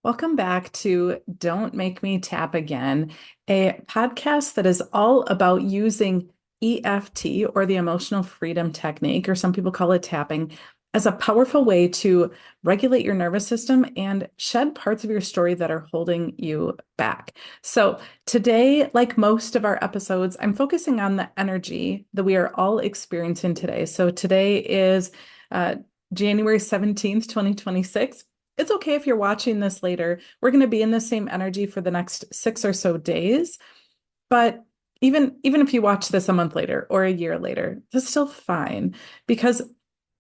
Welcome back to Don't Make Me Tap Again, a podcast that is all about using EFT or the emotional freedom technique, or some people call it tapping, as a powerful way to regulate your nervous system and shed parts of your story that are holding you back. So, today, like most of our episodes, I'm focusing on the energy that we are all experiencing today. So, today is uh, January 17th, 2026. It's okay if you're watching this later. We're going to be in the same energy for the next 6 or so days. But even if you watch this a month later or a year later, that's still fine because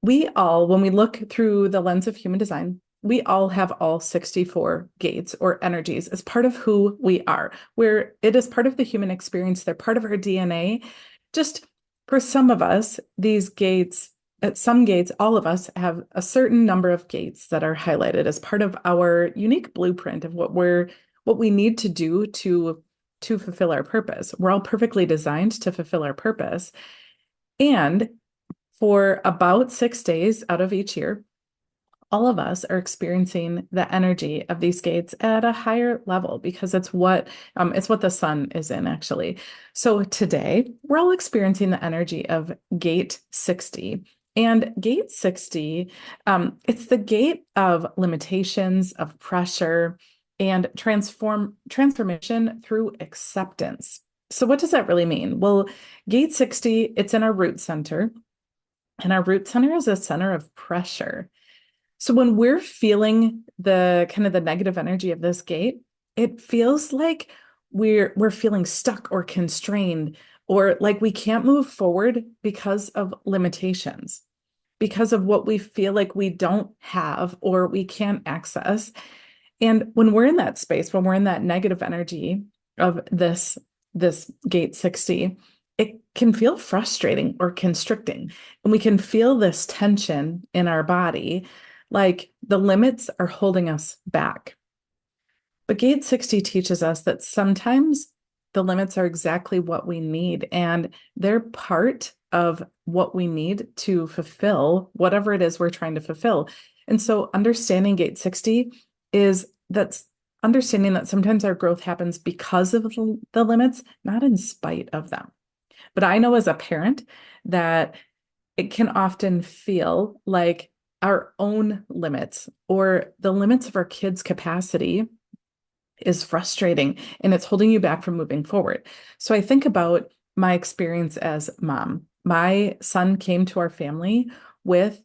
we all, when we look through the lens of human design, we all have all 64 gates or energies as part of who we are, where it is part of the human experience. They're part of our DNA. Just for some of us, these gates, at some gates, all of us have a certain number of gates that are highlighted as part of our unique blueprint of what we need to do to fulfill our purpose. We're all perfectly designed to fulfill our purpose. And for about 6 days out of each year, all of us are experiencing the energy of these gates at a higher level because it's what the sun is in actually. So today we're all experiencing the energy of gate 60. And gate 60, it's the gate of limitations, of pressure, and transformation through acceptance. So what does that really mean? Well, gate 60, it's in our root center, and our root center is a center of pressure. So when we're feeling the kind of the negative energy of this gate, it feels like we're feeling stuck or constrained or like we can't move forward because of limitations, because of what we feel like we don't have or we can't access. And when we're in that space, when we're in that negative energy of this gate 60, it can feel frustrating or constricting. And we can feel this tension in our body, like the limits are holding us back. But gate 60 teaches us that sometimes the limits are exactly what we need, and they're part of what we need to fulfill whatever it is we're trying to fulfill. And so understanding gate 60 that's understanding that sometimes our growth happens because of the limits, not in spite of them. But I know as a parent that it can often feel like our own limits or the limits of our kids' capacity is frustrating and it's holding you back from moving forward. So I think about my experience as mom. My son came to our family with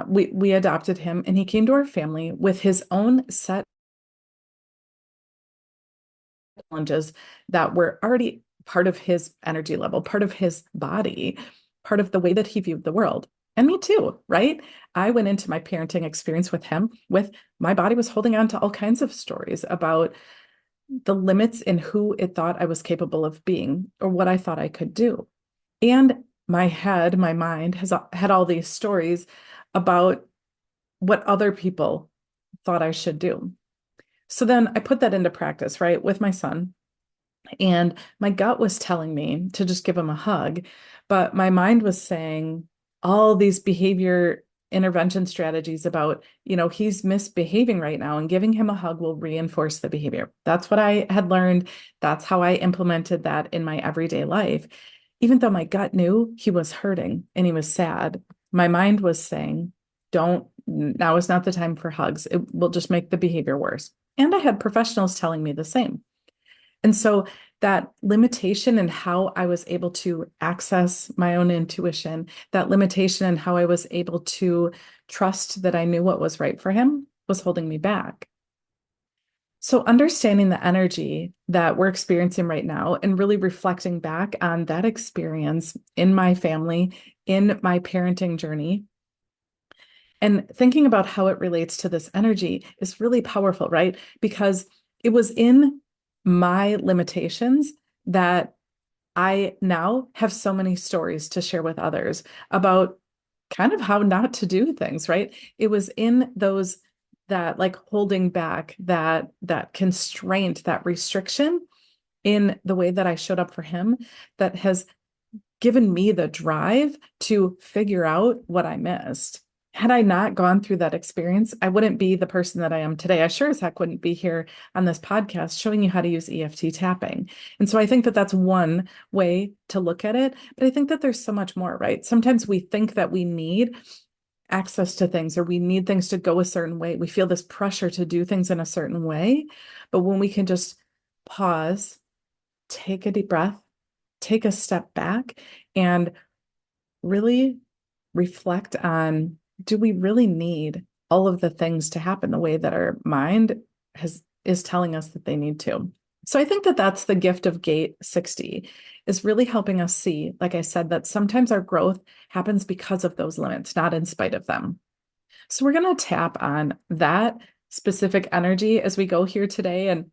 we adopted him and he came to our family with his own set of challenges that were already part of his energy level, part of his body, part of the way that he viewed the world. And me too, right? I went into my parenting experience with him with my body was holding on to all kinds of stories about the limits in who it thought I was capable of being or what I thought I could do. And my head, my mind has had all these stories about what other people thought I should do. So then I put that into practice, right, with my son. And my gut was telling me to just give him a hug, but my mind was saying all these behavior intervention strategies about, he's misbehaving right now and giving him a hug will reinforce the behavior. That's what I had learned. That's how I implemented that in my everyday life. Even though my gut knew he was hurting and he was sad, my mind was saying, now is not the time for hugs. It will just make the behavior worse. And I had professionals telling me the same. And so that limitation in how I was able to access my own intuition, that limitation in how I was able to trust that I knew what was right for him was holding me back. So understanding the energy that we're experiencing right now and really reflecting back on that experience in my family, in my parenting journey, and thinking about how it relates to this energy is really powerful, right? Because it was in my limitations that I now have so many stories to share with others about kind of how not to do things, right? It was in those that like holding back, that constraint, that restriction in the way that I showed up for him that has given me the drive to figure out what I missed. had I not gone through that experience, I wouldn't be the person that I am today. I sure as heck wouldn't be here on this podcast showing you how to use EFT tapping. And so I think that that's one way to look at it. But I think that there's so much more, right? Sometimes we think that we need access to things or we need things to go a certain way. We feel this pressure to do things in a certain way. But when we can just pause, take a deep breath, take a step back, and really reflect on, do we really need all of the things to happen the way that our mind is telling us that they need to? So I think that that's the gift of gate 60, is really helping us see, like I said, that sometimes our growth happens because of those limits, not in spite of them. So we're going to tap on that specific energy as we go here today. And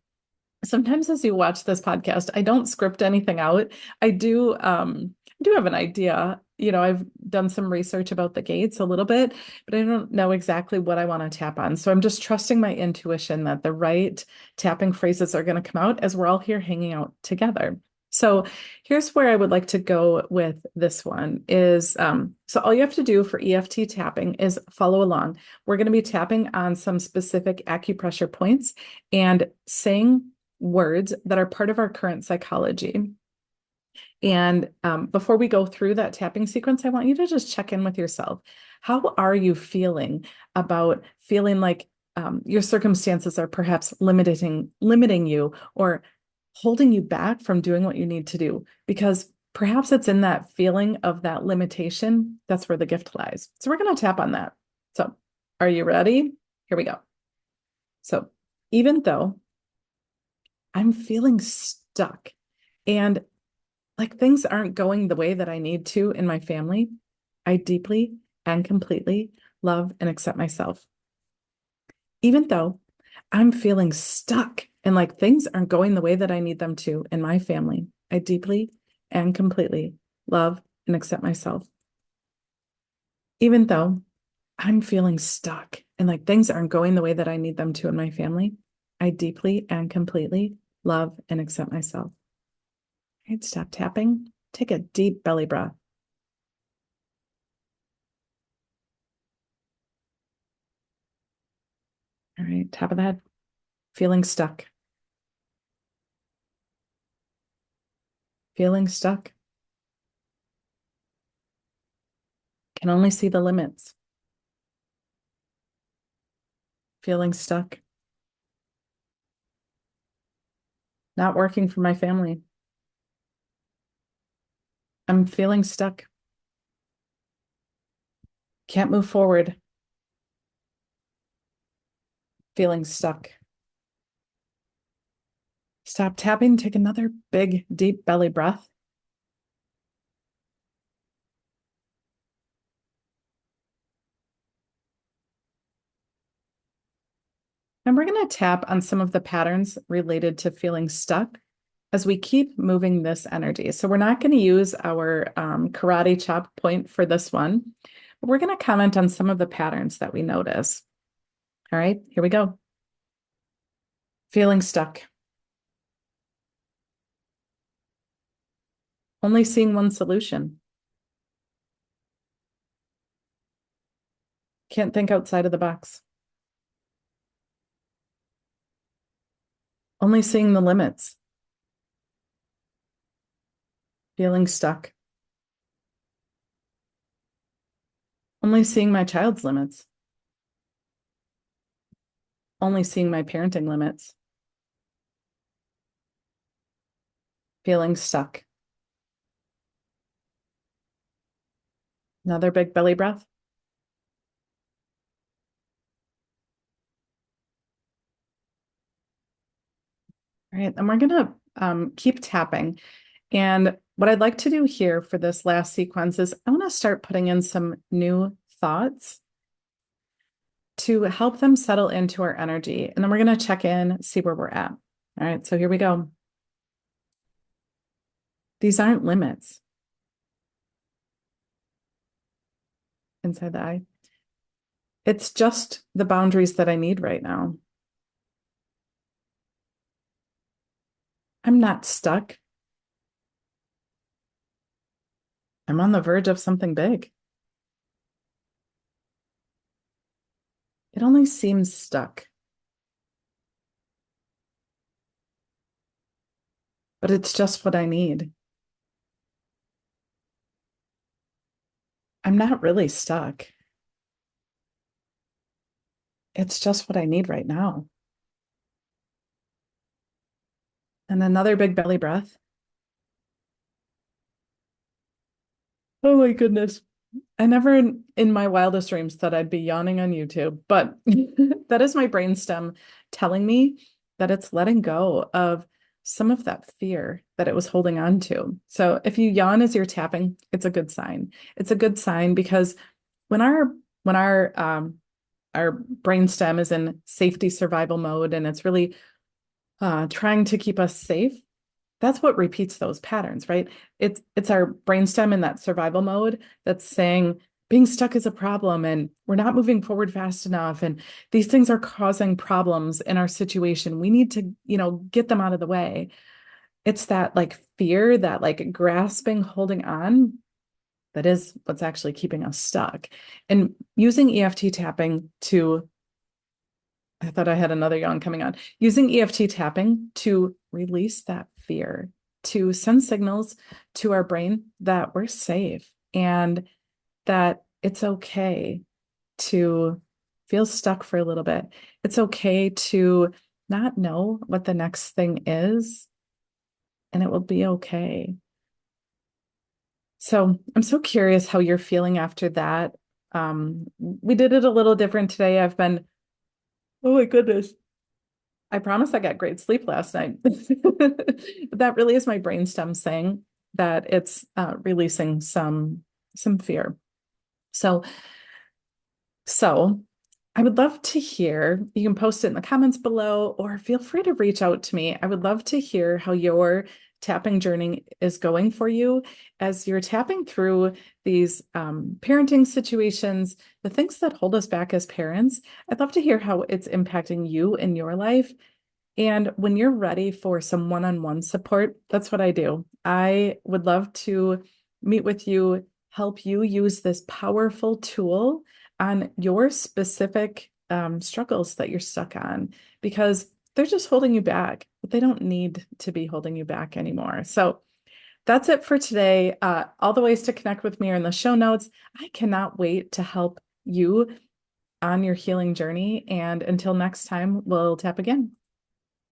sometimes as you watch this podcast, I don't script anything out. I do have an idea. I've done some research about the gates a little bit, but I don't know exactly what I want to tap on. So I'm just trusting my intuition that the right tapping phrases are going to come out as we're all here hanging out together. So here's where I would like to go with this one is, so all you have to do for EFT tapping is follow along. We're going to be tapping on some specific acupressure points and saying words that are part of our current psychology. And before we go through that tapping sequence, I want you to just check in with yourself. How are you feeling about feeling like your circumstances are perhaps limiting you or holding you back from doing what you need to do? Because perhaps it's in that feeling of that limitation. That's where the gift lies. So we're going to tap on that. So are you ready? Here we go. So even though I'm feeling stuck and like things aren't going the way that I need to in my family, I deeply and completely love and accept myself. Even though I'm feeling stuck and like things aren't going the way that I need them to in my family, I deeply and completely love and accept myself. Even though I'm feeling stuck and like things aren't going the way that I need them to in my family, I deeply and completely love and accept myself. All right, stop tapping. Take a deep belly breath. All right, top of the head. Feeling stuck. Feeling stuck. Can only see the limits. Feeling stuck. Not working for my family. I'm feeling stuck. Can't move forward. Feeling stuck. Stop tapping. Take another big, deep belly breath. And we're going to tap on some of the patterns related to feeling stuck as we keep moving this energy. So we're not going to use our karate chop point for this one, but we're going to comment on some of the patterns that we notice. All right, here we go. Feeling stuck. Only seeing one solution. Can't think outside of the box. Only seeing the limits. Feeling stuck. Only seeing my child's limits. Only seeing my parenting limits. Feeling stuck. Another big belly breath. All right, and we're going to keep tapping. And what I'd like to do here for this last sequence is I want to start putting in some new thoughts to help them settle into our energy. And then we're going to check in, see where we're at. All right, so here we go. These aren't limits. Inside the eye. It's just the boundaries that I need right now. I'm not stuck. I'm on the verge of something big. It only seems stuck, but it's just what I need. I'm not really stuck. It's just what I need right now. And another big belly breath. Oh my goodness. I never in my wildest dreams thought I'd be yawning on YouTube, but that is my brainstem telling me that it's letting go of some of that fear that it was holding on to. So if you yawn as you're tapping, it's a good sign. It's a good sign because when our brainstem is in safety survival mode and it's really trying to keep us safe, that's what repeats those patterns, right? It's our brainstem in that survival mode that's saying being stuck is a problem and we're not moving forward fast enough and these things are causing problems in our situation. We need to, get them out of the way. It's that like fear, that like grasping, holding on that is what's actually keeping us stuck. And using EFT tapping to I thought I had another yawn coming on. Using EFT tapping to release that fear, to send signals to our brain that we're safe and that it's okay to feel stuck for a little bit. It's okay to not know what the next thing is, and it will be okay. So I'm so curious how you're feeling after that. We did it a little different today. Oh my goodness. I promise I got great sleep last night. But that really is my brainstem saying that it's releasing some fear. So so I would love to hear. You can post it in the comments below, or feel free to reach out to me. I would love to hear how your tapping journey is going for you as you're tapping through these parenting situations, the things that hold us back as parents. I'd love to hear how it's impacting you in your life and when you're ready for some one-on-one support, that's what I do. I would love to meet with you, help you use this powerful tool on your specific struggles that you're stuck on, because they're just holding you back, but they don't need to be holding you back anymore. So that's it for today. All the ways to connect with me are in the show notes. I cannot wait to help you on your healing journey. And until next time, we'll tap again.